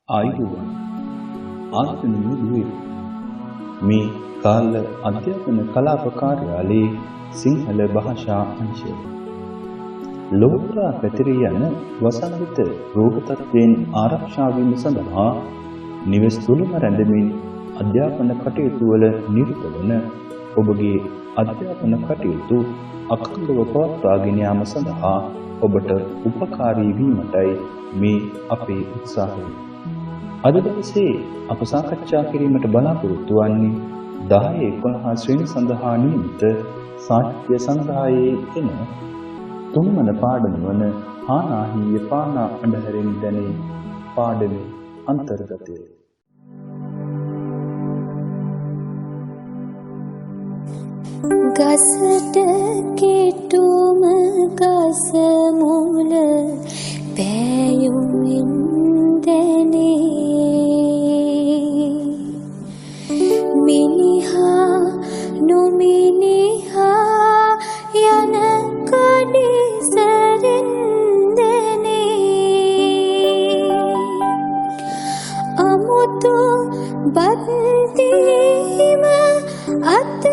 ආයුබෝවන් ආත්මීය දුවේ මේ කාල අධ්‍යාපන කලාප කාර්යාලයේ සිංහල භාෂා අංශය ලෝකරා පැතිරී යන වසංගත රෝග තත්ත්වයෙන් ආරක්ෂා වීම සඳහා නිවෙස් තුළම රැඳෙමින් අධ්‍යාපන කටයුතු වල නිරත වන ඔබගේ අධ්‍යාපන කටයුතු අඛණ්ඩව පවත්වාගෙන යාම සඳහා ඔබට උපකාරී වීමටයි මේ අපේ උත්සාහය. අද දවසේ අප සාකච්ඡා කිරීමට බලාපොරොත්තු වන්නේ 10-11 ශ්‍රේණි සඳහා නියමිත සාහිත්‍ය සංග්‍රහයේ එන තුන්වන පාඩම වන හානාහිය පානා අඳුරෙන් දැනේ පාඩමේ අන්තර්ගතය. ගසට කෙටුම ගස මුල පෑයුමින් දැනේ මිනිහා නොමිනිහා යන කඩිසරින් දැනේ අමුතු බත්දීම අත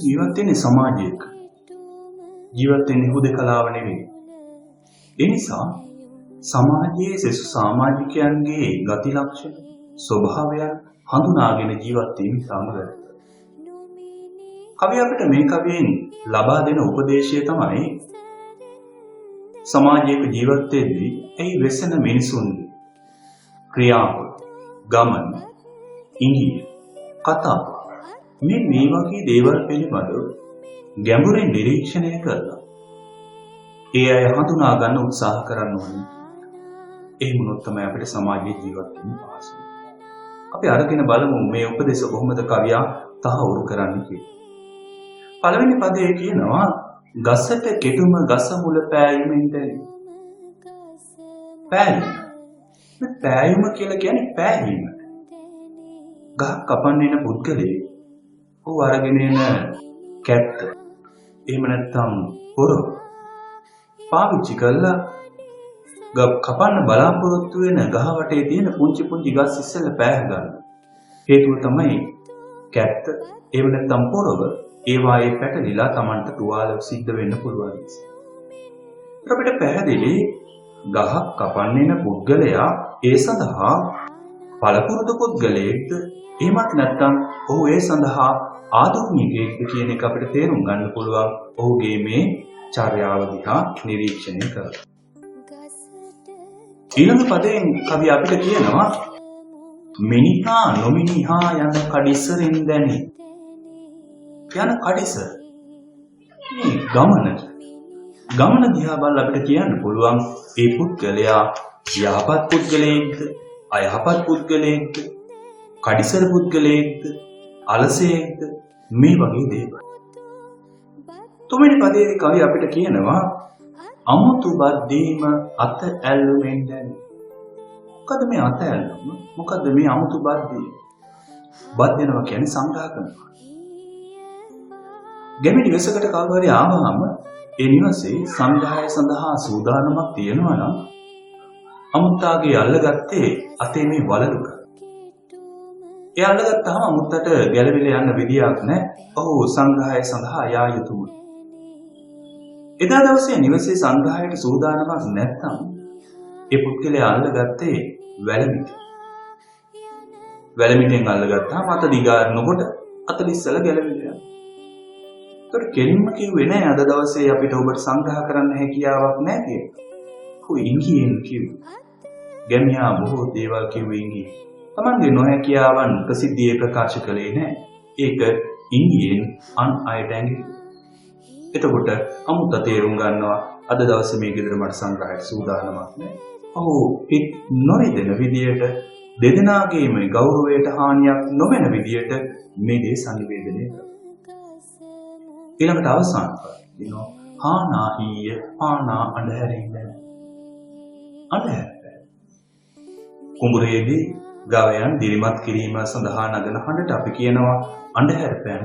ජීවත් වෙන්නේ සමාජයක. ජීවත් වෙන්නේ හුදකලාව නෙවෙයි. ඒ නිසා සමාජයේ සෙසු සමාජිකයන්ගේ ගති ලක්ෂණ ස්වභාවයන් හඳුනාගෙන ජීවත් වීම ඉතාම වැදගත්. කවිය අපිට මේ කවියෙන් ලබා දෙන උපදේශය තමයි සමාජයක ජීවත් වෙද්දී ඒ වෙසෙන මිනිසුන්ගේ ක්‍රියාව, ගමන, ඉඟිය, කතාව මේ වගේ දේවල් පිළිබඳව ගැඹුරින් නිරීක්ෂණය කරලා ඒ අය හඳුනා ගන්න උත්සාහ කරන්න ඕනේ. ඒ වුණොත් තමයි අපිට සමාජයේ ජීවත් වෙන්න පහසු. අපි අරගෙන බලමු මේ උපදේශ කොහොමද කවියා තහවුරු කරන්නේ කියලා. පළවෙනි පදයේ කියනවා ගසට කෙටුම ගස මුල පෑයුමින් දැනේ. පෑයුම. මේ පෑයුම කියලා කියන්නේ පෑයීම. ගහ කපන්න එන පුද්ගලයෙක් ඔව් අරගෙන එන කැත්ත එහෙම නැත්නම් පොරව පාවිච්චි කරලා කපන්න බලාපොරොත්තු වෙන ගහ වටේ තියෙන පුංචි පුංචි ගස් ඉස්සෙල්ලා පෑහ ගන්න. හේතුව තමයි කැත්ත එහෙම නැත්නම් පොරව ඒ වායේ පැටලිලා Tamanට තුවාල සිද්ධ වෙන්න පුළුවන්. අපිට පැහැදිලි ගහ කපන්න එන පුද්ගලයා ඒ සඳහා පළපුරුදු පුද්ගලයෙක්ද එහෙමත් නැත්නම් ඔහු ඒ සඳහා ආධුනිකයෙක්ද කියන එක අපිට තේරුම් ගන්න පුළුවන් ඔහුගේ මේ චර්යාව දිහා නිරීක්ෂණය කරලා. ඊළඟ පදයෙන් කවි අපිට කියනවා මිනිහා නොමිනිහා යන කඩිසරින් දැනේ. යන කඩිසර මේ ගමන දිහා බලලා අපිට කියන්න පුළුවන් ඒ පුද්ගලයා යහපත් පුද්ගලයෙක්ද අයහපත් පුද්ගලයෙක්ද කඩිසර පුද්ගලයෙක්ද අලසයෙක්ද මේ වගේ දේවල්. තුන්වෙනි පදයේ කවි අපිට කියනවා අමුතු බද්දීම අත ඇල්ලුමින් දැනේ. මොකද මේ අත ඇල්ලුම? මොකද මේ අමුතු බද්දීම? බත් දෙනවා කියන්නේ සංග්‍රහ කරනවා. ගැමි නිවසකට කවුරු හරි ආවම ඒ නිවසේ සංග්‍රහය සඳහා සූදානමක් තියෙනවා නම් අමුත්තාගේ අල්ලගත්තේ අතේ මේ වලලුක. ඒ අල්ලගත්තාම අමුත්තට ගැලවිලා යන්න විදියක් නැහැ. ඔහු සංග්‍රහය සඳහා යා යුතුයි. එදා දවසේ නිවසේ සංග්‍රහයට සූදානමක් නැත්නම් ඒ පුද්ගලයා අල්ලගත්තේ වැලමිට. වැලමිටෙන් අල්ලගත්තාම අත දිගාරනකොට අත ඉස්සලා ගැලවිලා යනවා. ඒකට කෙලින්ම කිව්වේ නෑ අද දවසේ අපිට ඔබට සංග්‍රහ කරන්න හැකියාවක් නැහැ කියලා. කොයි ඉංගියෙන් කිව්වේ? ගැමියා බොහෝ දේවල් කිව්වේ ඉංගියෙන්. තමන්ගේ නොහැකියාවන් ප්‍රසිද්ධියේ ප්‍රකාශ කළේ නැහැ. ඒක ඉංගියෙන් අන් අයට ඇඟිලි. එතකොට අමුත්ත තේරුම් ගන්නවා අද දවසේ මේ ගෙදර මට සංග්‍රහයට සූදානමක් නැහැ. ඔහු හිත නොරිදෙන විදියට දෙදෙනාගේම ගෞරවයට හානියක් නොවන විදියට මේ දේ සංවේදනය කරනවා. ඊළඟට අවසාන හානාහිය පානා අඳුරින්ද අඳුර කුඹුරේදී ගවයන් දිරිමත් කිරීම සඳහා නගන හඬට අපි කියනවා අඳුර පෑන.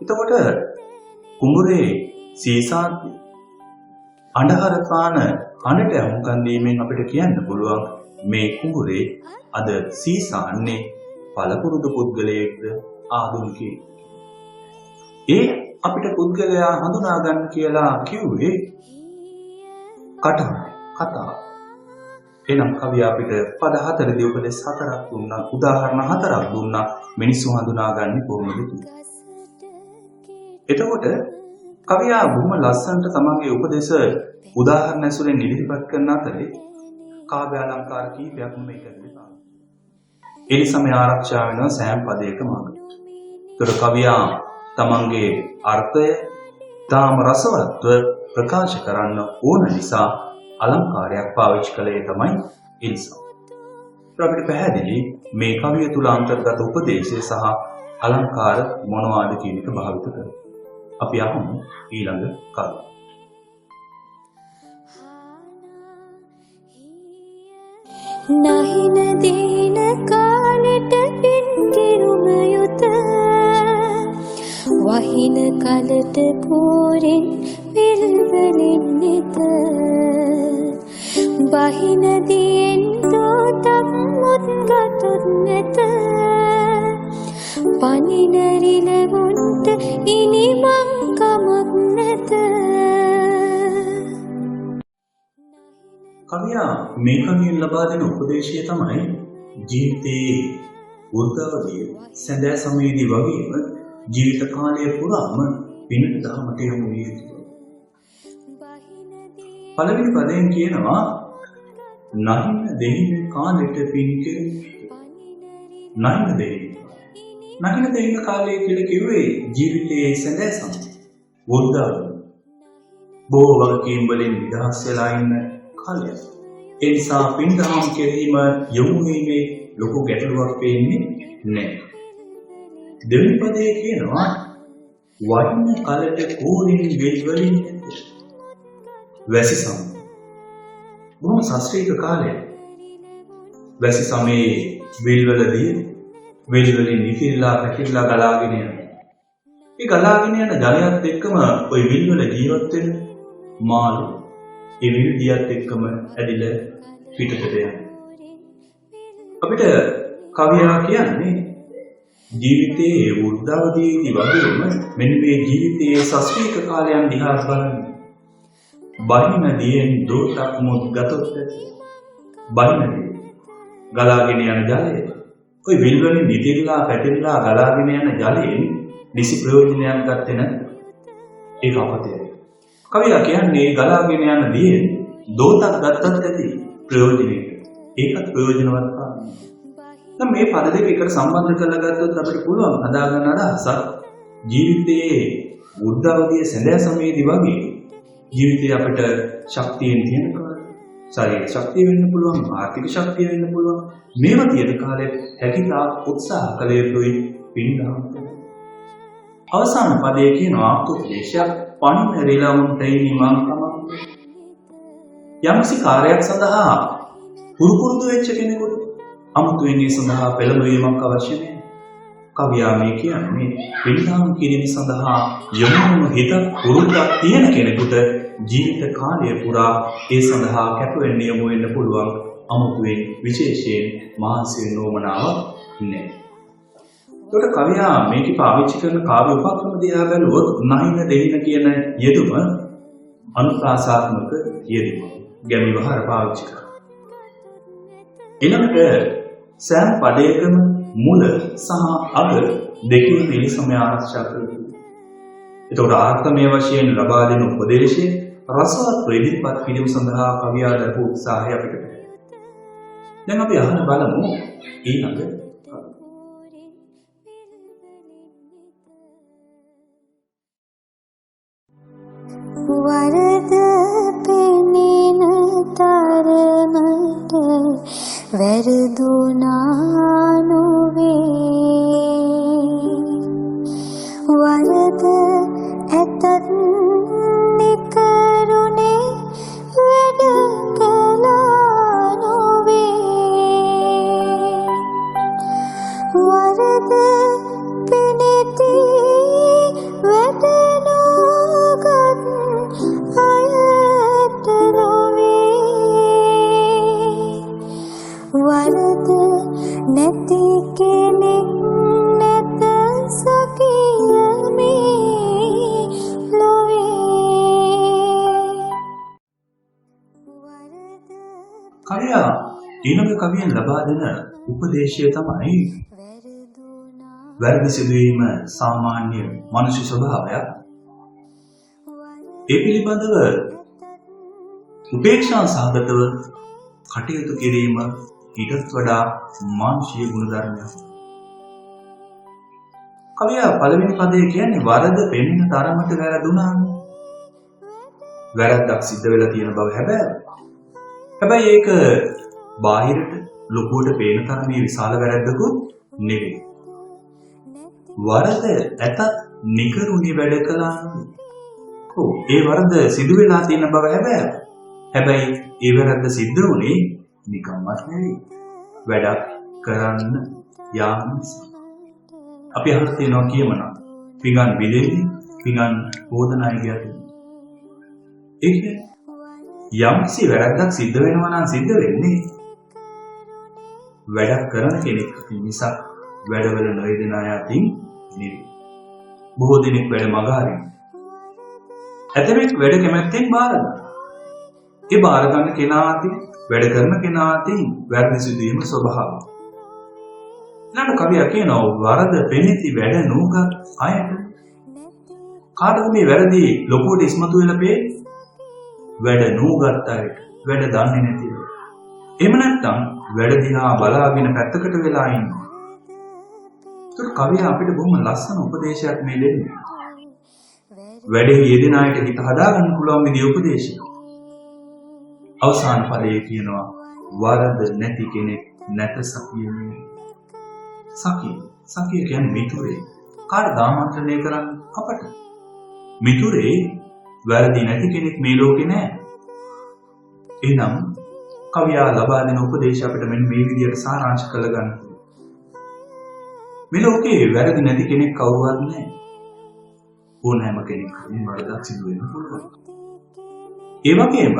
එතකොට කුඹුරේ සීසාත් අඳුර පාන හඬට අහුම්කන් දීමෙන් අපිට කියන්න පුළුවන් මේ කුඹුරේ අද සීසාන්නේ පළපුරුදු පුද්ගලයෙක්ද ආධුනිකයෙක්. ඒ අපිට පුද්ගලයා හඳුනා ගන්න කියලා කිව්වේ කතාව. එනම් කවියා අපිට පද 4දී උපදේශ 4ක් දුන්නා, උදාහරණ 4ක් දුන්නා මිනිස්සු හඳුනාගන්නේ කොහොමද කියලා. එතකොට කවියා බොහොම ලස්සනට තමන්ගේ උපදේශ උදාහරණ ඇසුරෙන් ඉදිරිපත් කරන අතරේ කාව්‍ය අලංකාර කීපයක්ම මේක දෙනවා. ඒ නිසා මේ ආරක්ෂා වෙනවා සෑම පදයකම අගට. ඒතර කවියා තමන්ගේ අර්ථය තාම රසවත්ව ප්‍රකාශ කරන්න ඕන නිසා අලංකාරයක් පාවිච්චි කළේ තමයි ඉල්සා. අපිට පැහැදිලි මේ කවිය තුල අන්තර්ගත උපදේශය සහ අලංකාර මොනවාද කියන එක භාවිත කරමු. අපි අහමු ඊළඟ කවිය. නහින දින කාලෙට පින්කිරුම යුත වහින කලට කෝරෙන් පිල්වලින් නිත බහින දියෙන් දෝතක් මුත්ගතුත් නැත පනිනරිලගොන්ට ඉනිමං කමක් නැත. කවියා මේ කවියෙන් ලබා දෙන උපදේශය තමයි ජීවිතයේ වෘද්ධාවධිය සැදෑ සමයේදී වගේම ජීවිත කාලය පුරාම පින දහමට යොමු විය යුතුයි. පළවෙනි පදයෙන් කියනවා නහින දෙහින කාලෙට පින් කෙරෙන්න. නහින දෙහින කාලය කියලා කිව්වේ ජීවිතයේ සැදෑ සමය. වෘද්ධාවධිය බොහෝ වගකීම් වලින් නිදහස් වෙලා ඉන්න කාලය. ඒ නිසා පින් දහම් කිරීම යොමු වීමේ ලොකු ගැටලුවක් වෙන්නේ නැහැ. දෙවෙනි පදයේ කියනවා වහින කලට කෝරින් වෙල්වලින් වැසි සම. බොහොම ශාස්ත්‍රීය කාලය. වැසි සමයේ වෙල්වලදී වෙල්වලින් නිතිලා පැතිරලා ගලාගෙන යනවා. ඒ ගලාගෙන යන ජලයත් එක්කම ওই විල්වල ජීවත් වෙන මාළු ඒ විල්දියත් එක්කම ඇදිලා පිටතට යනවා. අපිට කවියා කියන්නේ ජීවිතයේ වෘද්ධාවධියේදී වගේම මෙන්න මේ ජීවිතයේ සස්වික කාලයන් දිහා බලන්න. බහින දියෙන් දෝතක් මුත් ගතොත් බහින ගලාගෙන යන ජලය ওই විල්වලින් නිතිලා පැතිරලා ගලාගෙන යන ජලයෙන් නිසි ප්‍රයෝජනයක් ගත්තේ නැත්නම් ඒක අපතේ. කවියා කියන්නේ ගලාගෙන යන දියෙන් දෝතක් ගත්තත් ඇති ප්‍රයෝජනෙට. ඒකත් ප්‍රයෝජනවත් පාන්නේ. දැන් මේ පද දෙක එකට සම්බන්ධ කරලා ගත්තොත් අපිට පුළුවන් හදා ගන්න අදහසක් ජීවිතයේ වෘද්ධාවධිය සැදෑ සමයේදී වගේ ජීවිතේ අපිට ශක්තියෙන් තියෙන කාලේ ශරීර ශක්තිය වෙන්න පුළුවන්, ආර්ථික ශක්තිය වෙන්න පුළුවන්. මේවා තියෙන කාලේ හැකියතාක් උත්සාහ කළ යුතුයි පින්දහම්. අවසාන පදයේ කියන ආත්මෝපදේශයක් පණින රිලවුන්ටයි නිමං කමක්. යම්සි කාර්යයක් සඳහා පුරුදු වෙච්ච කෙනෙකුට අමුතුවෙන් ඒ සඳහා පෙළඹවීමක් අවශ්‍ය නැහැ. කවියා මේ කියන්නේ පිළිගම් කිරීම සඳහා යොමු හිත පුරුද්දක් තියෙන කෙනෙකුට ජීවිත කාලය පුරා ඒ සඳහා කැප වෙන්න යොමු වෙන්න පුළුවන් අමුතුවෙන් විශේෂයෙන් මහන්සි වෙන්න ඕමනාවක් නැහැ. ඒකට කවියා මේකේ පාවිච්චි කරන කාව්‍ය උපක්‍රම දිහා බැලුවොත් නහින දෙහින කියන යෙදුම අනුප්‍රාසාත්මක යෙදුම ගැමි වහර පාවිච්චි කරනවා. ඊළඟට සෑම පදයකම මුල සහ අග දෙකේ පිළිසමය ආරක්ෂා කරගන්න. ඒතකොට ආර්ථමය වශයෙන් ලබා දෙන උපදේශයේ රසවත් ඉදිරිපත් කිරීම සඳහා කවියා දරපු උත්සාහය අපිට දැනෙනවා. දැන් අපි අහන බලමු ඊළඟ වරද පෙනෙන තරමට වැරදුනා නොවේ වරද ඇතත් කවියා ඊළඟ කවියෙන් ලබා දෙන උපදේශය තමයි වැරදි සිදුවීම සාමාන්‍ය මනුෂ්‍ය ස්වභාවයක්. ඒ පිළිබඳව උපේක්ෂා සහගතව කටයුතු කිරීම ඊටත් වඩා මානුෂීය ගුණධර්මයක්. කවියා පළවෙනි පදයේ කියන්නේ වරද පෙනෙන තරමට වැරදුනාම. වැරද්දක් සිද්ධ වෙලා තියෙන බව හැබැයි ඒක බාහිරට ලොකුවට පේන තරමේ විශාල වැරද්දකුත් නෙවෙයි. වරද ඇතත් නිකරුණේ වැඩ කළා. ඒ වරද සිදු වෙලා තියෙන බව හැබැයි ඒ වැරද්ද සිද්ධ වුණේ නිකම්මත් නෙවෙයි. වැඩක් කරන්න යාම නිසා. අපි අහලා තියෙනවා කියමන. පිඟන් බිලෙන්නේ පිඟන් හොදනයි කියන්නේ. ඒ කියන්නේ යම්කිසි වැරද්දක් සිද්ධ වෙනවා නම් සිද්ධ වෙන්නේ වැඩක් කරන කෙනෙක් මිසක් වැඩවල නොයෙදෙන අය අතින් නෙවෙයි. බොහෝ දෙනෙක් වැඩ මග හරිනවා. ඇතමෙක් වැඩ කැමැත්තෙන් බාර ගන්නවා. ඒ බාර ගන්න කෙනා අතින් වැඩ කරන කෙනා අතින් වැරදි සිදුවීම ස්වභාවයි. ඊළඟ කවියා කියනවා වරද පෙනිති වැඩ නූගත් අයට. කාටද මේ වැරදි ලොකුවට ඉස්මතු වෙලා පේන්නේ? වැඩ නූගත් අයට. වැඩ දන්නේ නැතිව. එහෙම නැත්නම් වැඩ දිහා බලාගෙන පැත්තකට වෙලා ඉන්නවා. ඒක කවියා අපිට බොහොම ලස්සන උපදේශයක් මේ දෙන්නේ. වැඩේ යෙදෙන අයට හිත හදාගන්න පුළුවන් විදිහේ උපදේශයක්. අවසාන පදයේ කියනවා වරද නැති කෙනෙක් නැත සකියනේ. සකිය කියන්නේ මිතුරේ. කාට ආමන්ත්‍රණය කරන්නේ අපට? මිතුරේ වැරදි නැති කෙනෙක් මේ ලෝකේ නැහැ. එහෙනම් කවියා ලබා දෙන උපදේශ අපිට මෙන්න මේ විදිහට සාරාංශ කරගන්න. මේ ලෝකේ වැරදි නැති කෙනෙක් කවුරුවත් නැහැ. ඕනෑම කෙනෙකුට වරදක් සිදු වෙන්න පුළුවන්. ඒ වගේම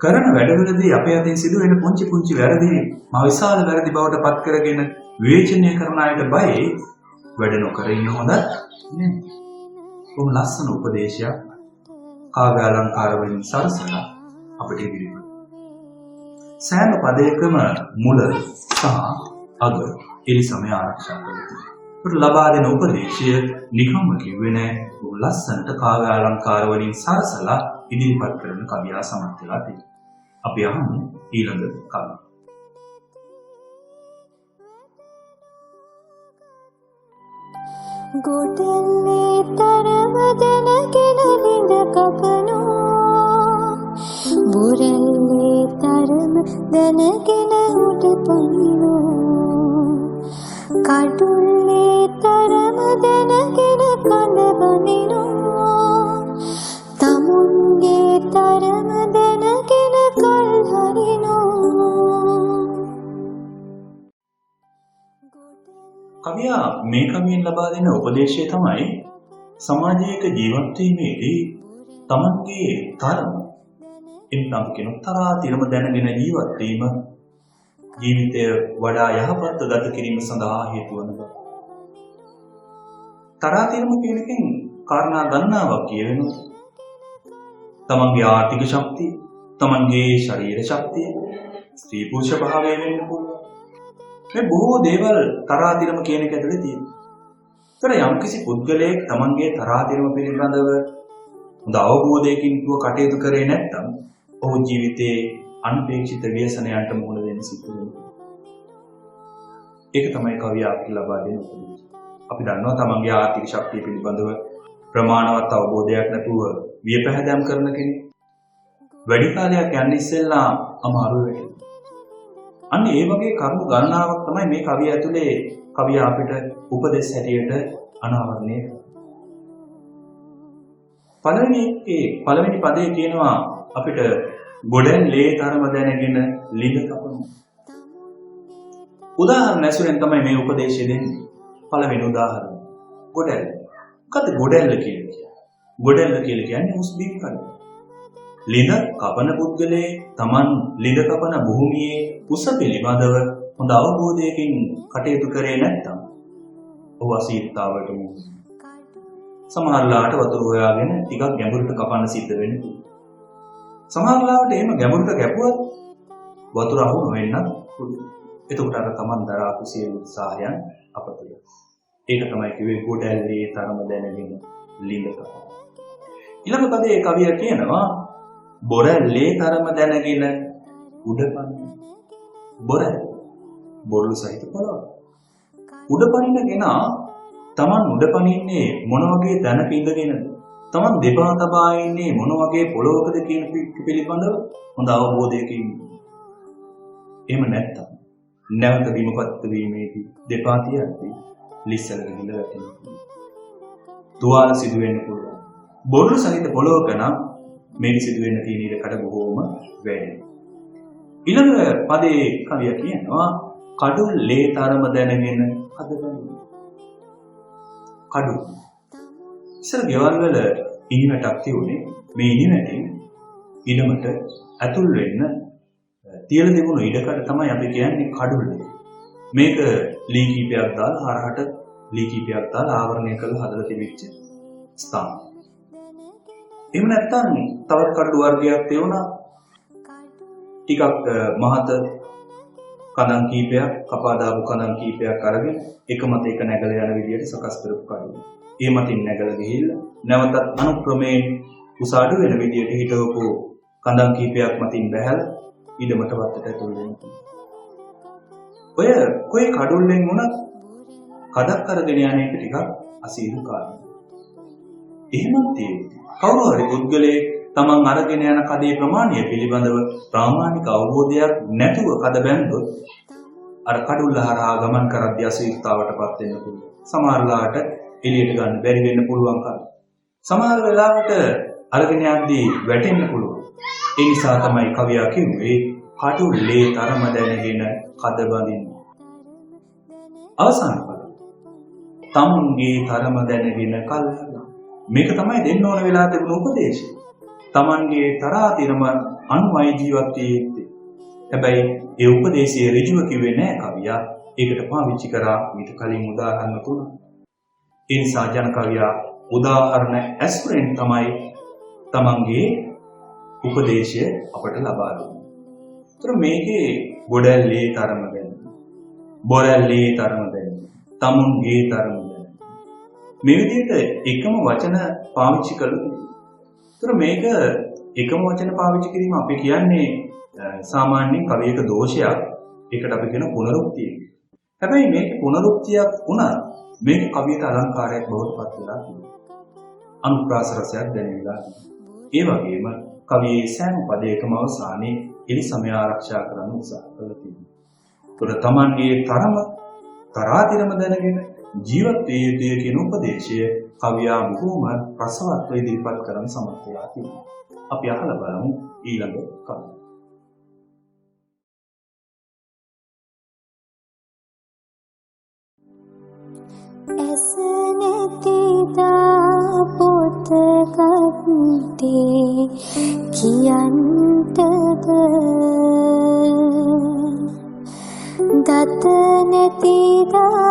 කරන වැඩවලදී අපේ අතින් සිදුවෙන පුංචි වැරදි මා විශාල වැරදි බවට පත් කරගෙන විවේචනය කරන අයට බයයි වැඩ නොකර ඉන්න හොඳ නෑ. කොහොම ලස්සන උපදේශයක් කාව්‍ය අලංකාර වලින් සරසලා අපිට ඉදිරිපත්. සෑම පදයකම මුල සහ අග එලිසමය ආරක්ෂා කරගන්න. අපිට ලබා දෙන උපදේශය නිකම්ම කිව්වේ නෑ. ලස්සනට කාව්‍ය අලංකාර වලින් සරසලා ඉදිරිපත් කරන කවියා සමත් වෙලා තියෙනවා. අපි අහමු ඊළඟ කවිය. ගොඩල්ලේ තරම දැනගෙන ලිඳ කපනවා බුරල්ලේ තරම දැනගෙන උඩ පනිනවා කඩුල්ලේ තරම දැනගෙන කඳ බඳිනවා තමුන්ගේ තරම දැනගෙන කල් හරිනවා. කවියා මේ කවියෙන් ලබා දෙන උපදේශය තමයි සමාජයක ජීවත් වීමේදී තමන්ගේ තරම එන්නම් කියන තරාතිරම දැනගෙන ජීවත් වීම ජීවිතය වඩා යහපත් ගත කිරීම සඳහා හේතු වන බව. තරාතිරම කියන එකෙන් කාරණා ගණනාවක් කියවෙනවා. තමන්ගේ ආර්ථික ශක්තිය, තමන්ගේ ශරීර ශක්තිය, ස්ත්‍රී පුරුෂ භාවය වෙන්න පුළුවන්. මේ බොහෝ දේවල් තරාතිරම කියන එක ඇතුලේ තියෙනවා. ඒතර යම්කිසි පුද්ගලයෙක් තමන්ගේ තරාතිරම පිළිබඳව හොඳ අවබෝධයකින් කටයුතු කරේ නැත්නම් ඔහු ජීවිතයේ අනපේක්ෂිත ව්‍යසනයන්ට මුහුණ දෙන්න සිද්ධ වෙනවා. ඒක තමයි කවියා අපිට ලබා දෙන උපදේශය. අපි දන්නවා තමන්ගේ ආර්ථික ශක්තිය පිළිබඳව ප්‍රමාණවත් අවබෝධයක් නැතුව වියපැහැදම් කරන කෙනෙක් වැඩි කාලයක් යන්න ඉස්සෙල්ලා අමාරු වෙනවා. අන්න ඒ වගේ කරුණු ගණනාවක් තමයි මේ කවිය ඇතුලේ කවියා අපිට උපදෙස් හැටියට අනාවරණය කරනවා. පළවෙනි පදයේ කියනවා අපිට ගොඩෙන් ලේ තරම දැනගෙන ලිඳ කපනවා. උදාහරණ ඇසුරෙන් තමයි මේ උපදේශය දෙන්නේ. පළවෙනි උදාහරණ ගොඩැල්ල. මොකද ගොඩැල්ල කියන්නේ? ගොඩැල්ල කියලා කියන්නේ උස් බිම් කඩ. ලිඳ කපන පුද්ගලයේ Taman ලිඳ කපන භූමියේ උස පිළිබඳව හොඳ අවබෝධයකින් කටයුතු කරේ නැත්නම් ඔහු අසීර්තාවට මුහුණ දෙනවා. සමහරලාට වතුර හොයාගෙන ටිකක් ගැඹුරට කපන්න සිද්ධ වෙනවා. සමහරලාට එහෙම ගැඹුරට කැපුවොත් වතුර අහු නොවෙන්නත් පුළුවන්. එතකොට අර තමන් දරාපු සියලු උත්සාහයන් අපතුල. ඒක තමයි කිව්වේ ගොඩැල්ලේ තරම දැනගෙන ලිඳ කපා. ඊළඟ පදයේ කවිය කියනවා බොරැල්ලේ තරම දැනගෙන උඩපනින. බොරැල්ල බොරළු සහිත පොළොව. උඩපනිනගෙන තමන් උඩපනින්නේ මොන වගේ දැනක ඉඳගෙනද? තමන් දෙපා තබා ඉන්නේ මොන වගේ පොළොවකද කියන පිළිබඳව හොඳ අවබෝධයකින්. එහෙම නැත්තම් නැවත විමුක්ත වීමේදී දෙපා තියද්දී ලිස්සල ගිහිල්ලා වැටෙනවා. තුවාල සිදු වෙන්න පුළුවන්. බොරළු සහිත පොළොවක නම් මේක සිදු වෙන්න තියෙන ඉඩකඩ බොහෝම වැඩි. ඊළඟ පදයේ කවිය කියනවා කඩුල් ලේ තරම දැනගෙන අදගන්න. කඩුල්. ඉස්සර ගෙවල් වල ඉනිමැටක් තියුනේ. මේ ඉනිමැටෙන් ඉඩමට ඇතුල් වෙන්න තියලා තිබුණු ඉඩකඩ තමයි අපි කියන්නේ කඩුල්. මේක ලී කීපයක් දාලා හරහට ලී කීපයක් දාලා ආවරණය කරලා හදලා තිබිච්ච ස්ථාන. එහෙම නැත්නම් තවත් කඩු වර්ගයක් තියුණා. ටිකක් මහත කඳන් කීපයක් කපා දාපු කඳන් කීපයක් අරගෙන එක මත එක නැගලා යන විදිහට සකස් කරපු කඩු. ඒ මතින් නැගලා ගිහිල්ලා නැවතත් අනුක්‍රමයෙන් උසාඩු වෙන විදිහට හිටවපු කඳන් කීපයක් මතින් බැහැලා ඊඩමට වත්තට ඇතුල් වෙනවා. ඔය කොයි කඩුල්ලෙන් වුණත් කඩක් අරගෙන යන එක ටිකක් අසීරු කාර්යයක්. එහෙමත් තියෙන්නේ. කවුරු හරි පුද්ගලයෙක් තමන් අරගෙන යන කඩේ ප්‍රමාණය පිළිබඳව ප්‍රාමාණික අවබෝධයක් නැතුව කඩ බැන්දොත් අර කඩුල්ල හරහා ගමන් කරද්දී අසීරුතාවටපත් වෙන්න පුළුවන්. සමහර වෙලාවට එළියට ගන්න බැරි වෙන්න පුළුවන් කම. සමහර වෙලාවට අරගෙන යද්දී වැටෙන්න පුළුවන්. ඒ නිසා තමයි කවියා කිව්වේ කඩුල්ලේ තරම දැනගෙන කඩ බඳින්න. අවසාන පද. තමුන්ගේ තරම දැනගෙන කල්හලා. මේක තමයි දෙන්න ඕන වෙලා තිබුණු උපදේශය. තමන්ගේ තරාතිරම අනුමයි ජීවත් වෙන්නේ. හැබැයි ඒ උපදේශයේ ඍජුව කිව්වේ නෑ කවියා. ඒකට පාවිච්චි කරා ඊට කලින් උදාහරණ තුනක්. ඒ නිසා ජන කවියා උදාහරණ ඇස්පරෙන් තමයි තමන්ගේ උපදේශය අපට ලබා දුන්නේ. ඒතර මේකේ ගොඩැල්ලේ තරම දැන. බොරැල්ලේ තරම දැන. තමුන්ගේ තරම දැන. මේ විදිහට එකම වචන පාවිච්චි කළොත් ඒතර මේක එකම වචන පාවිච්චි කිරීම අපි කියන්නේ සාමාන්‍යයෙන් කවියක දෝෂයක්. ඒකට අපි කියන පුනරුක්තිය. හැබැයි මේක පුනරුක්තියක් වුණත් මේක කවියට අලංකාරයක් බවට පත් වෙලා තියෙනවා. අනුප්‍රාස රසයක් දැනෙලා තියෙනවා. ඒ වගේම කවියේ සෑම පදයකම අවසානයේ එලි සමය ආරක්ෂා කරන්න උත්සාහ කළා තියෙනවා. ඒතර තමන්ගේ තරාතිරම දැනගෙන ජීවත් විය යුතුය කියන උපදේශය කවියා බොහෝම රසවත්ව ඉදිරිපත් කරන්න සමත් වෙලා තියෙනවා. අපි අහලා බලමු ඊළඟ කවිය. ඇසනැතිදා පොත ගත්තේ කියන්ටද දත නැතිදා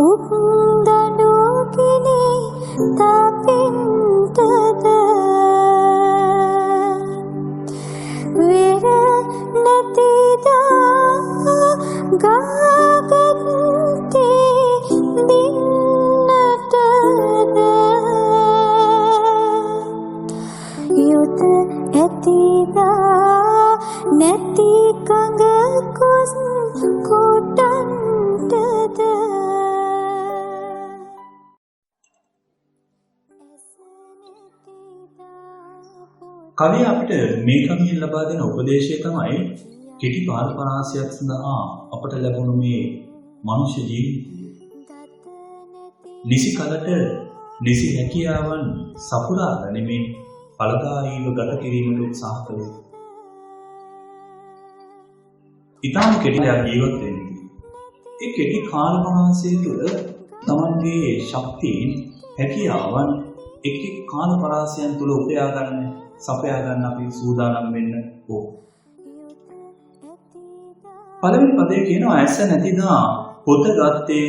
උක්දඩුගෙන තපෙන්ටද වෙර නැතිදා ගාගත්තේ දින්නටද යුත ඇතිදා නැති කඟ කුස් කොටන්ටද කවිය අපිට මේ කවියෙන් ලබා දෙන උපදේශය තමයි කෙටි කාල පරාසයක් සඳහා අපට ලැබුණු මේ මනුෂ්‍ය ජීවිතය නිසි කලට නිසි හැකියාවන් සපුරා ගැනීමෙන් ඵලදායීව ගත කිරීමට උත්සාහ කළේ. ඊටම කෙටි ජීවත් වෙන්නේ. ඒ කෙටි කාල පරාසය තුළ තමන්ගේ ශක්තියින් හැකියාවන් එක් එක් කාල පරාසයන් තුළ උපයා ගන්න සපයා ගන්න අපි සූදානම් වෙන්න ඕන. පළවෙනි පදේ කියනවා ඇස නැතිදා පොත ගත්තේ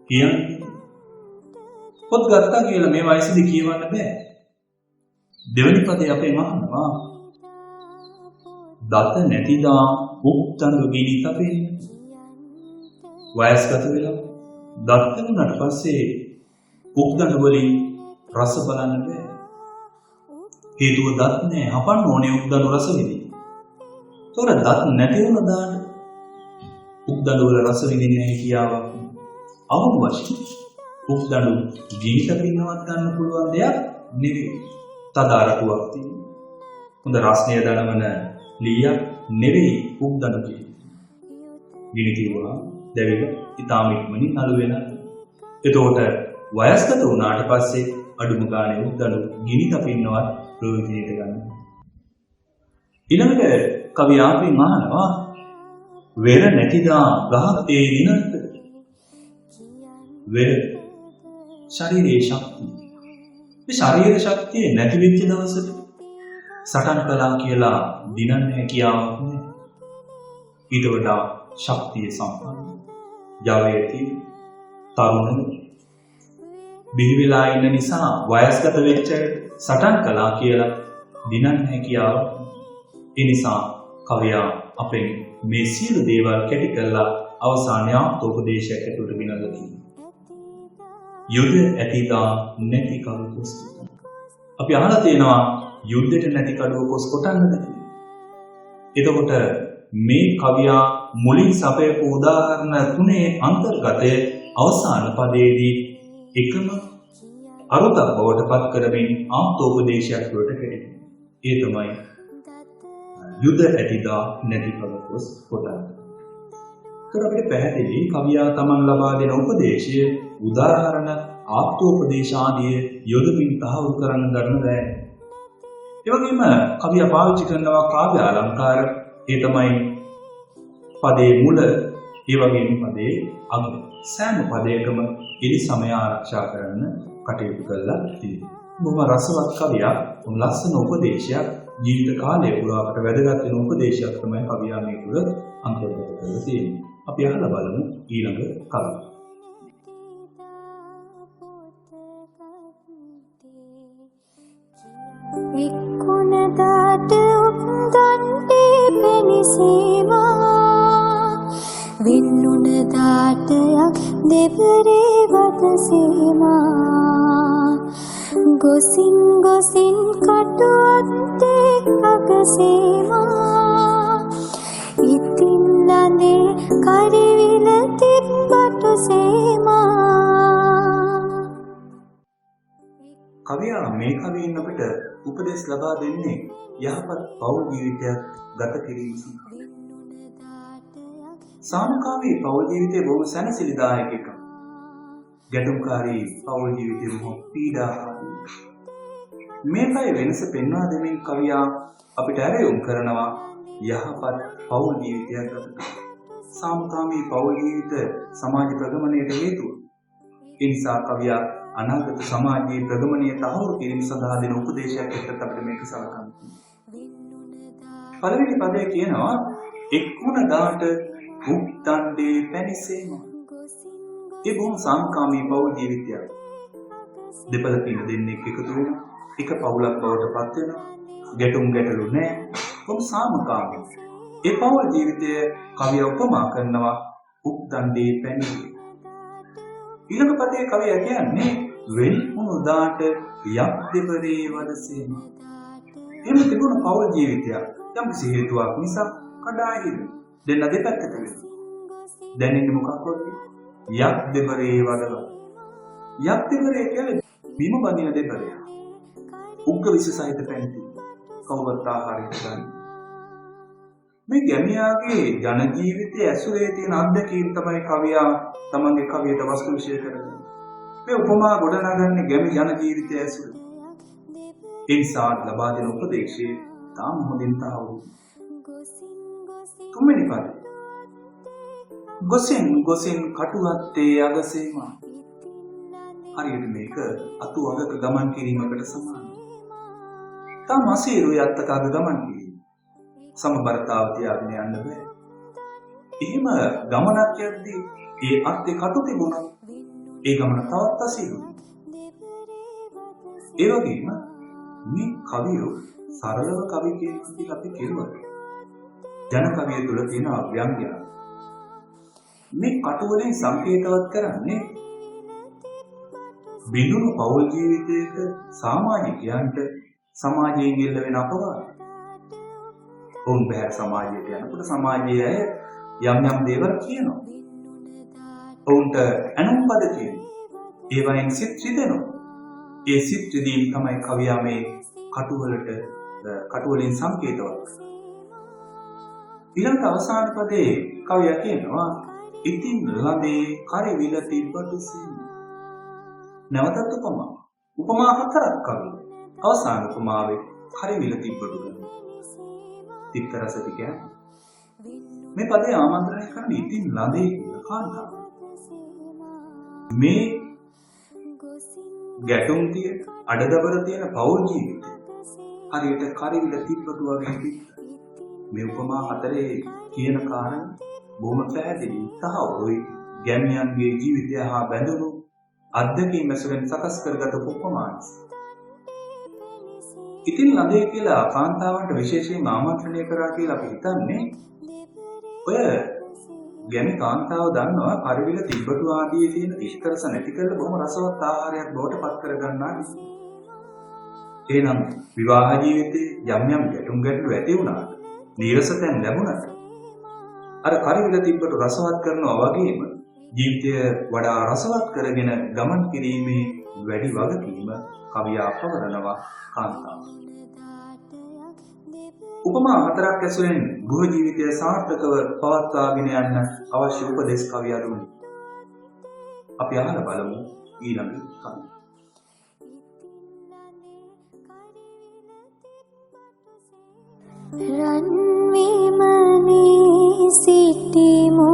කියන්නේ. පොත් ගත්තා කියලා මේ වයසේදී කියවන්න බෑ. දෙවෙනි පදේ අපේ මහනවා දත නැතිදා උක්තඬු ගිනි තපෙන්න. වයස්ගත වෙලා දත් ලැබුණාට පස්සේ උක්තඬු වලින් රස බලන්න බෑ. හේතුව දත් නැහැ. හපන්න ඕනේ උක්තඬු රස විඳින්න. ඒතොර දත් නැති වුණ දාන්න උක්තඬු වල රස විඳින්නේ නැහැ කියාවක්. අවුල් වශයෙන් උක්තඬු ගිනි තපින්නවත් ගන්න පුළුවන් දෙයක් නෙවෙයි. තදාරටුවක් තියෙනවා. හොඳ රසණය දනවන ලීයක් නෙවෙයි උක්තඬු කියන්නේ. ගිනි තිබුණා දැවිලා ඊටාම ඉක්මනින් නළු වෙනවා. එතකොට වයස්ගත වුණාට පස්සේ අඩුම ගානේ උක්තඬු ගිනි තපින්නවත් ප්‍රයෝජනෙට ගන්න. ඊළඟට කවි ආපෙන් අහනවා වෙර නැතිදා ගහක් තේ දිනත් වෙර ශරීරයේ ශක්තිය. මේ ශරීර ශක්තිය නැති වෙච්ච දවසට සටන් කළා කියලා දිනන්න හැකියාවක් නෑ. ඊට වඩා ශක්තිය සම්පන්න ජවයේදී තරුණ බිහි වෙලා ඉන්න නිසා වයස්ගත වෙච්ච සටන් කළා කියලා දිනන්න හැකියාවක්. ඒ නිසා කවියා අපෙන් මේ සියලු දේවල් කැටි කරලා අවසානයේ ආත්මෝපදේශයක් ඇතුළට ගෙනල්ලා තියෙනවා. යුද්ධ ඇතිදා නැති කඩුව කොස්. අපි අහලා තියෙනවා යුද්ධෙට නැති කඩුව කොස් කොටන්නද කියලා. එතකොට මේ කවියා මුලින් සපයපු උදාහරණ තුනේ අන්තර්ගතය අවසාන පදයේදී එකම අරුතක් බවට පත් කරමින් ආත්මෝපදේශයක් වලට කෙරෙනවා. ඒ තමයි යුද්ධ ඇතිදා නැති කඩුව කොස් කොටන්න. ඒතර අපිට පැහැදිලි කවියා තමන් ලබා දෙන උපදේශය උදාහරණ ආත්මෝපදේශ ආදී යොදමින් තහවුරු කරන්න ගන්න බෑ. ඒ වගේම කවියා පාවිච්චි කරනවා කාව්‍ය අලංකාර. ඒ තමයි පදයේ මුල, ඒ වගේම පදයේ අග. සෑම පදයකම ඉරි සමය ආරක්ෂා කරන්න කටයුතු කළා තියෙනවා. බොහොම රසවත් කවියා ලස්සන උපදේශයක් ජීවිත කාලය පුරාකට වැදගත් වෙන උපදේශයක් තමයි කවියා මේ තුළ අන්තර්ගත කරලා තියෙන්නේ. අපි අහලා බලමු ඊළඟ කවිය. එක්කුණදාට උක්දන්ටේ පෙනිසේවා වින්නුණදාටයක් දෙවරේ වදසේවා ගොසින් ගොසින් කටුවත්තේ අගසේවා ඉතින් ලඳේ කරිවිල තිබ්බට සේවා. කවියා මේ කවියෙන් අපිට උපදෙස් ලබා දෙන්නේ යහපත් පෞල් ජීවිතයක් ගත කිරීම සඳහා. සාමකාමී පෞල් ජීවිතය බොහොම සැනසෙලිදායක එකක්. ගැටුම්කාරී පෞල් ජීවිතය බොහොම පීඩාකාරී. මේකයි වෙනස පෙන්වා දෙමින් කවියා අපිට ඇරයුම් කරනවා යහපත් පෞල් ජීවිතයක් ගත කරන්න. සාමකාමී පෞල් ජීවිත සමාජ ප්‍රගමනයට හේතුව. ඒ නිසා කවියා අනාගත සමාජයේ ප්‍රගමනය තහවුරු කිරීම සඳහා දෙන උපදේශයක් එක්ක අපිට මේක සලකන්න. පළවෙනි පදයේ කියනවා එක්ුණ දාට උක්තණ්ඩේ පැනිසේම. ඒ බොහොම සාමකාමී පෞල් ජීවිතයක්. දෙපළ පින දෙන්නේ එකතු වෙනවා. එක පවුලක් බවට පත් වෙනවා. ගැටුම් ගැටලු නැහැ. බොහොම සාමකාමී. ඒ පෞල් ජීවිතය කවිය උපමා කරනවා උක්තණ්ඩේ පැනිසේම. ඊළඟ පදයේ කවියා කියන්නේ වෙල් වුණු දාට යක් දෙපරේ වදසේම. එහෙම තිබුණු පෞල් ජීවිතයක් යම් කිසි හේතුවක් නිසා කඩා හිරින. දෙන්න දෙපැත්තට වෙනවා. දැනෙන්නේ මොකක්ද? යක් දෙපරේ වදලා. යක් දෙපරේ කියන්නේ බිම බඳින දෙපරේ. උග්ග විස සහිත පැන්ති. කවුරුත් ආහාරයට ගන්න. මේ ගැමියාගේ ජන ජීවිතයේ ඇසුරේ තියෙන අත්දැකීම් තමයි කවියා තමන්ගේ කවියට වස්තු විශේෂ කරගන්නේ. මේ උපමා ගොඩනගන්නේ ගැමි ජන ජීවිතයේ ඇසුරේ. ඒ නිසා ලබා දෙන උපදේශයේ තාම හොඳින් තහවුරු. තුන්වෙනි පදය. ගොසින් ගොසින් කටුවත්තේ අගසේම. හරියට මේක අතු අගක ගමන් කිරීමකට සමානයි. තාම අසීරුයි අත්තක අග ගමන් කිරීම. සමබරතාව තියාගෙන යන්න බෑ. එහෙම ගමනක් යද්දී ඒ අත්තේ කටු තිබුණා. ඒ ගමන තවත් අසීරුයි. ඒ වගේම මේ කවියෝ සරලව කවි කියනවා අපි කියනවා. ජන කවිය තුළ තියෙන අව්‍යංගය. මේ කටුවලින් සංකේතවත් කරන්නේ බිඳුණු පෞල් ජීවිතයක සමාජිකයන්ට සමාජයෙන් ඉල්ල වෙන අපවාද. ඔවුන් බැහැ සමාජයට යනකොට සමාජයේ අය යම් යම් දේවල් කියනවා. ඔවුන්ට ඇනුම් පද කියනවා. ඒ වයින් සිත් රිදෙනවා. ඒ සිත් රිදීම තමයි කවියා මේ කටුවලින් සංකේතවත්. ඊළඟ අවසාන පදේ කවියා කියනවා ඉතින් ළඳේ කරිවිල තිබ්බට සීම. නැවතත් උපමා හතරක් කවිය. අවසාන උපමාවේ කරිවිල තිබ්බට ගන්න. තිත්ත රස ටික මේ පදේ ආමන්ත්‍රණය කරන ඉතින් ළඳේ කියන කාන්තාව. මේ ගැටුම් තියෙන අඩදබර තියෙන පෞල් ජීවිතය හරියට කරිවිල තිබ්බට වගේ තිත්ත. මේ උපමා හතරේ කියන කාරණා බොහොම පැහැදිලි තහවුරුයි ගැමියන්ගේ ජීවිතය හා බැඳුණු අත්දැකීම් ඇසුරෙන් සකස් කරගත් උපමානස්. ඉතින් ළඳේ කියලා කාන්තාවන්ට විශේෂයෙන්ම ආමන්ත්‍රණය කරා කියලා අපි හිතන්නේ ඔය ගැමි කාන්තාව දන්නවා කරිවිල තිබ්බටු ආදී තියෙන ඉෂ්කරස නැති කරලා බොහොම රසවත් ආහාරයක් බවට පත් කරගන්නා නිසා. එහෙනම් විවාහ ජීවිතයේ යම් යම් ගැටලු ඇති වුණා. නීරසතෙන් ලැබුණාට අර කරිවිල තිබ්බට රසවත් කරනවා වගේම ජීවිතය වඩා රසවත් කරගෙන ගමන් කිරීමේ වැඩි වගකීම කවියා පවරනවා කාන්තාව. උපමා හතරක් ඇසුරෙන් ගෘහ ජීවිතය සාර්ථකව පවත්වාගෙන යන්න අවශ්‍ය උපදෙස් කවියා දුන්නා. අපි අහලා බලමු ඊළඟ කවිය. රන්විමනේ සිටිමු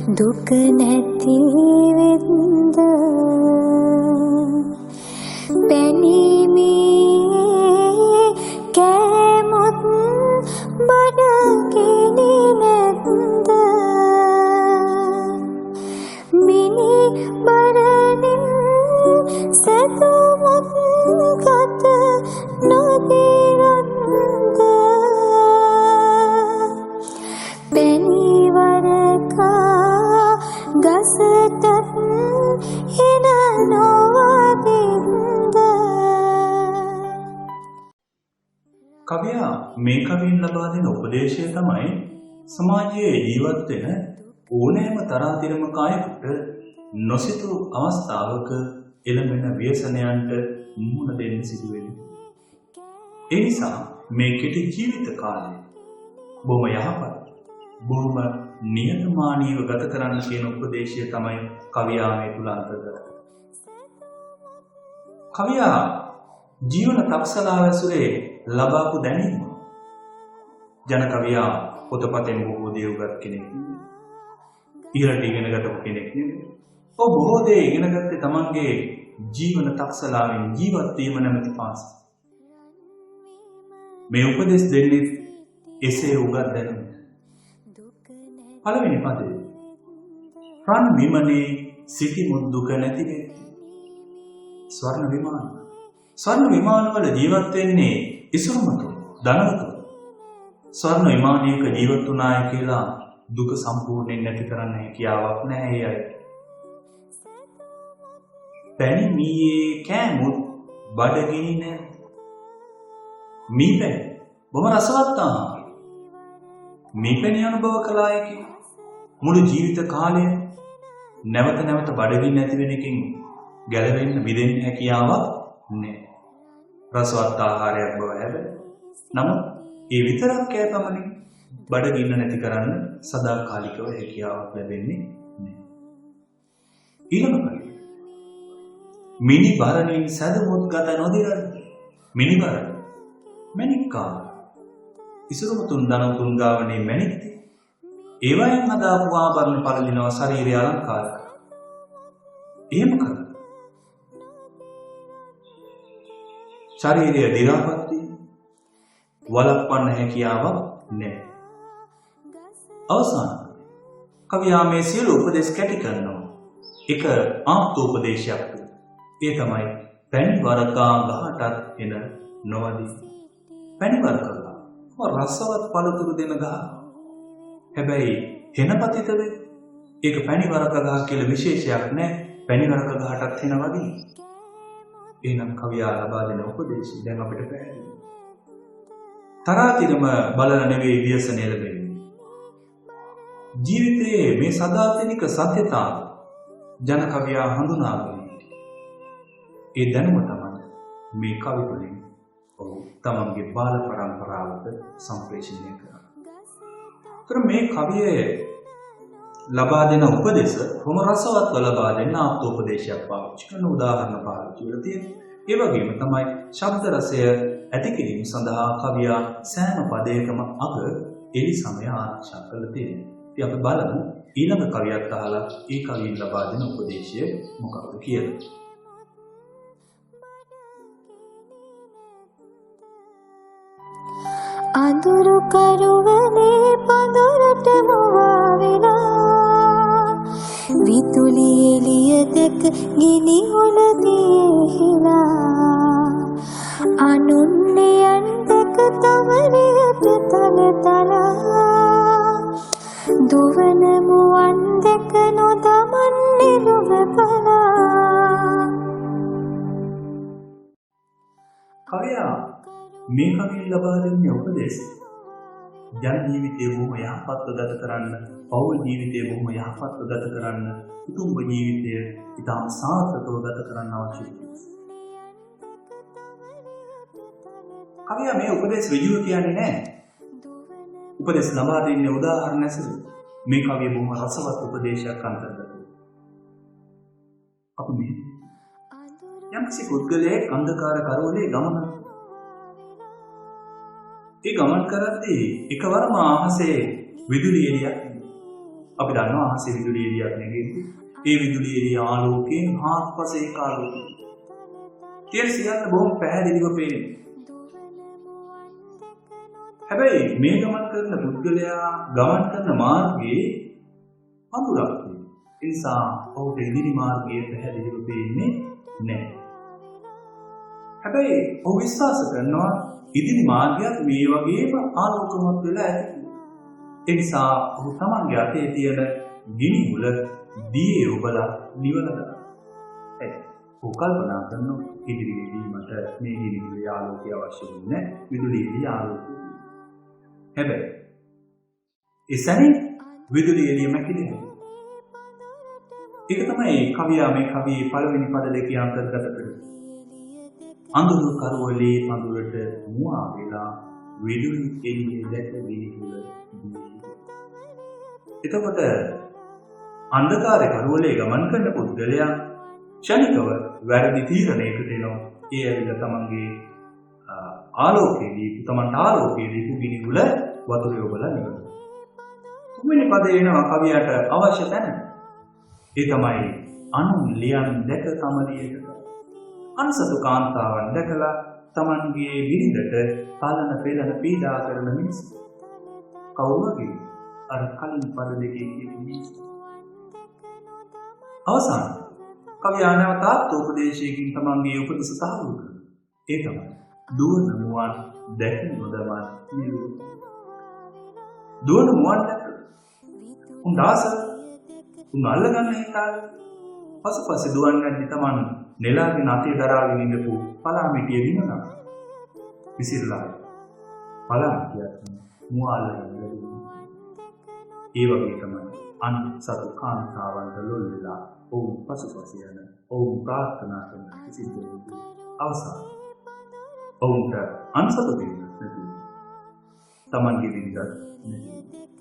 දුක නැති වෙද්ද පැනිමේ කැමුත් බඩගිනි නැද්ද මිනි බරණින් සතුමුත් ගත නොදිරන්ද පැනිවරකා ගසටත් එන නොවදින්ද. කවියා මේ කවියෙන් ලබා දෙන උපදේශය තමයි සමාජයේ ජීවත් වෙන ඕනෑම තරාතිරමක අයෙකුට නොසිතූ අවස්ථාවක එළඹෙන ව්‍යසනයන්ට මුහුණ දෙන්න සිදු වෙනවා. ඒ නිසා මේ කෙටි ජීවිත කාලය බොහොම යහපත් බොහොම නියතමානීව ගත කරන්න කියන උපදේශය තමයි කවියා මේ තුල අන්තර්ගත. කවියා ජීවන තක්සලා ඇසුරේ ලබාපු දැනීම ජන කවියා පොතපතෙන් බොහෝ දේ උගත් කෙනෙක් නෙවෙයි. ඉහළට ඉගෙන ගන්නව කෙනෙක් නෙවෙයි. ඔව් බොහෝ දේ ඉගෙන ගත්තේ තමන්ගේ ජීවන තක්සලාවෙන් ජීවත් වීම නැමැති පාසල. මේ උපදෙස් දෙන්නේ එසේ උගත් දැනුම. පළවෙනි පදේ රන් විමනේ සිටිමු දුක නැති වෙද්දී. ස්වර්ණ විමාන වල ජීවත් වෙන්නේ ඉසුරුමතු ධනවතු. ස්වර්ණ විමානයක ජීවත් වුණාය කියලා දුක සම්පූර්ණයෙන් නැති කරන්න හැකියාවක් නැහැ අය. පැණි මීයේ කෑමුත් බඩගිනි නැද්ද? මීපැණි බොහොම රසවත් ආහාර. මීපැණි අනුභව කළාය කියලා මුළු ජීවිත කාලය නැවත නැවත බඩගින්න ඇති වෙන එකකින් ගැලවෙන්න මිදෙන්න හැකියාවක් නැහැ. රසවත් ආහාරයක් බව හැබැයි. නමුත් ඒ විතරක් කෑපමණින් බඩගින්න නැති කරන්න සදාකාලිකව හැකියාවක් ලැබෙන්නේ නැහැ. ඊළඟ පරිදි මිනි බරණින් සැදමුත් ගත නොදිරන්න. මිනි බරණ මණික්කා ඉසුරුමුතුන් ධනතුන් ගාවනේ මණික් ඒවයින් හදාපු ආභරණ පළලිනවා ශරීරය අලංකාර කරනවා. එහෙම කරා. ශරීරය දිරාපත් වීම වළක්වන්න හැකියාවක් නැහැ. අවසාන කවියා මේ සියලු උපදේශ කැටි කරනවා. එක ආත්මෝපදේශයක්. ඒ තමයි පැණි වරකා ගහටත් එන නොවදී. පැණි වරකා රසවත් පළතුරු දෙන ගහ. හැබැයි හෙනපතිත වේ. ඒක පැණි වරක ගහ කියලා විශේෂයක් නැහැ. පැණි වරක ගහටත් හෙන වගේ. එහෙනම් කවියා ලබා දෙන උපදේශය දැන් අපිට පැහැදිලි. තරාතිරම බලන නෙවෙයි ව්‍යසනය ලැබෙන්නේ. ජීවිතයේ මේ සදාතනික සත්‍යතාව ජන කවියා හඳුනාගෙන ඒ දැනුම තමයි මේ කවි වලින් ඔහු තමන්ගේ බාල පරම්පරාවට සම්ප්‍රේෂණය කරනවා. ඒතර මේ කවියේ ලබා දෙන උපදේශ කොහොම රසවත්ව ලබා දෙන්න ආත්මෝපදේශයක් පාවිච්චි කරන උදාහරණ පාවිච්චි කරලා තියෙනවා. ඒ වගේම තමයි ශබ්ද රසය ඇති කිරීම සඳහා කවියා සෑම පදයකම අග එලි සමය ආරක්ෂා කරලා තියෙනවා. ඉතින් අපි බලමු ඊළඟ කවියක් අහලා ඒ කවියෙන් ලබා දෙන උපදේශය මොකක්ද කියලා. අඳුරු කරුවනේ පඳුරට මුවා වෙලා විදුලි එළිය දැක ගිනි උලදීලා අනුන්‍යයන් දැක තවරියට තලතලා දුවන මුවන් දැක නොදමන් නිරුව පලා. කවියා මේ කවියෙන් ලබා දෙන්නේ උපදේශය. ජන ජීවිතය බොහොම යහපත්ව ගත කරන්න, පෞල් ජීවිතය බොහොම යහපත්ව ගත කරන්න, කුටුම්බ ජීවිතය ඉතාම සාර්ථකව ගත කරන්න අවශ්‍යයි. කවියා මේ උපදේශ ඍජුව කියන්නේ නැහැ. උපදේශ ලබා දෙන්නේ උදාහරණ ඇසුරින්. මේ කවිය බොහොම රසවත් උපදේශයක් අන්තර්ගතයි. අපි මේ යම්කිසි පුද්ගලයෙක් අන්ධකාර කරවලේ ගමන ඒ ගමන් කරද්දී එකවරම අහසේ විදුලි එළියක් අපි දන්නවා අහසේ විදුලි එළියක් නැගෙන්නේ. ඒ විදුලි එළිය ආලෝකයෙන් හාත්පස ඒක ආලෝකය. ඒ සියල්ල බොහොම පැහැදිලිව පේනවා. හැබැයි මේ ගමන් කරන පුද්ගලයා ගමන් කරන මාර්ගයේ අඳුරක් තියෙනවා. ඒ නිසා ඔහුට ඉදිරි මාර්ගය පැහැදිලිව පේන්නේ නැහැ. හැබැයි ඔහු විශ්වාස කරනවා ඉදිරි මාර්ගයක් මේ වගේම ආලෝකමත් වෙලා ඇති. ඒ නිසා ඔහු තමන්ගේ අතේ තියෙන ගිනි මුල දියේ ඔබලා නිවන ගන්නවා. ඔහු කල්පනා කරනවා ඉදිරියේදී මට මේ ගිනි මුලේ ආලෝකය අවශ්‍ය වෙන්නේ නැහැ. විදුලියේ ආලෝකය. හැබැයි එසැනින් විදුලි එළිය මැකිලෙනවා. ඒක තමයි කවියා මේ කවියේ පළවෙනි පද දෙකේ අන්තර්ගත කරන්නේ. අඳුරු කරවලේ පඳුරට මුවා වෙලා විදුලි එළිය දැක විනිවිද. එතකොට අන්ධකාර කරවලේ ගමන් කරන පුද්ගලයා ක්ෂණිකව වැරදි තීරණයකට එනවා. ඒ ඇවිල්ලා තමන්ගේ ආලෝකයේදී තමන්ට ආලෝකයේදී පුගිනි උල වතුරේ ඔබලා නිවන. තුන්වෙනි පදේ එනවා කවියට අවශ්‍ය තැන. ඒ තමයි අනුන් ලියන් දැක තමලියට. අන්සතු කාන්තාවන් දැකලා තමන්ගේ බිරිඳට තලන පෙළන පීඩා කරන මිනිස්සු. කවුරුගේ? අර කලින් පද දෙකේ කියන්නේ. අවසාන කවියා නැවත ආත්මෝපදේශයකින් තමන්ගේ උපදෙස තහවුරු කරනවා. ඒ තමයි දුවන මුවන් දැක නොදමන් නිරුව. දුවන මුවන් දැක උන් දාස උන් අල්ලගන්න හිතාල පසුපස දුවන්නේ තමන් නෙලාගෙන අතේ දරාගෙන ඉඳපු පලාමිටිය විනනවා. විසිරලා පලාමිටියක් මුවාලගෙන ඉඳලා. ඒ වගේ තමයි අන් සතු කාන්තාවන්ට ලොල් වෙලා ඔවුන් පසුපස යන ඔවුන් ප්‍රාර්ථනා කරන කිසිදු අවසාන ඔවුන්ට අන්සතු දෙන්නත් නැති. තමන්ගේ විඳත්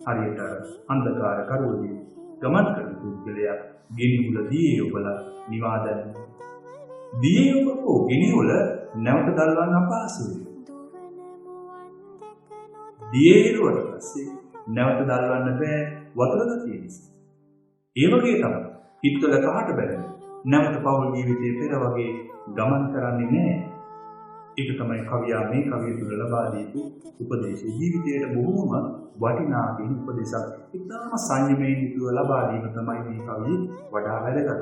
හරියට අන්ධකාර කරවලේ ගමන් කරන පුද්ගලයා ගිනි උල දියේ ඔබලා නිවාදන. දියේ ඔබ ගිනි උල නැවත දල්වන්න අපහසුයි. දියේ ඉරුවට පස්සේ නැවත දල්වන්න බෑ වතුර ගතිය නිසා. ඒ වගේ තමයි හිතවල කහට බැලෙන නැවත පෞල් ජීවිතයේ පෙර වගේ ගමන් කරන්නේ නැහැ. ඒක තමයි කවියා මේ කවිය තුළ ලබා දීපු උපදේශය. ජීවිතයේ බොහෝම වටිනා දෙන උපදේශයක්. ඉතාම සංයමයෙන් යුතුව ලබා දීම තමයි මේ කවිය වඩා වැදගත්.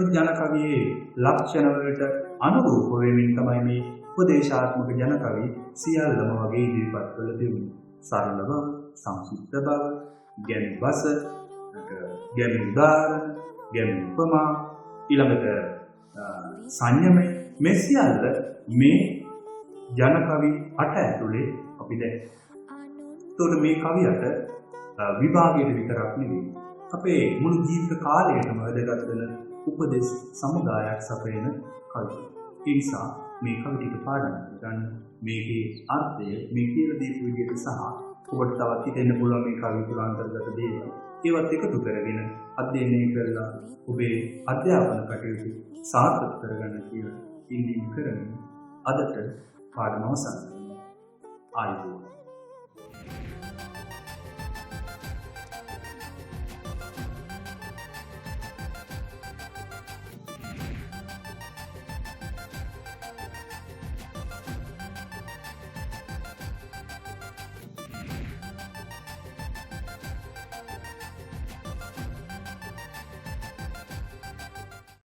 ජන කවියේ ලක්ෂණ වලට අනුරූප වෙමින් තමයි මේ උපදේශාත්මක ජන කවි සියල්ලම වගේ ඉදිරිපත් කළ දෙමු. සරල බව, සංසුද්ධ බව, ගැමි බස, ගැමි උදාහරණ, ගැමි උපමා, ඊළඟට සංයමය මේ සියල්ල මේ ජන කවි 8 ඇතුලේ අපි දැක්කා. එතකොට මේ කවියට විභාගයට විතරක් නෙවෙයි අපේ මුළු ජීවිත කාලයටම වැදගත් වෙන උපදේශ සමුදායක් සපයන කවි. ඒ නිසා මේ කවි ටික පාඩම් කරගන්න. මේකේ අර්ථය මේ කියලා දීපු විදිහට සහ ඔබට තවත් හිතෙන්න පුළුවන් මේ කවි තුළ අන්තර්ගත දේවල්. ඒවත් එකතු කරගෙන අධ්‍යයනය කරලා ඔබේ අධ්‍යාපන කටයුතු සාර්ථක කරගන්න කියලා ඉල්ලීම් කරමින් අදට පාඩම අවසන් කරනවා. ආයුබෝවන්.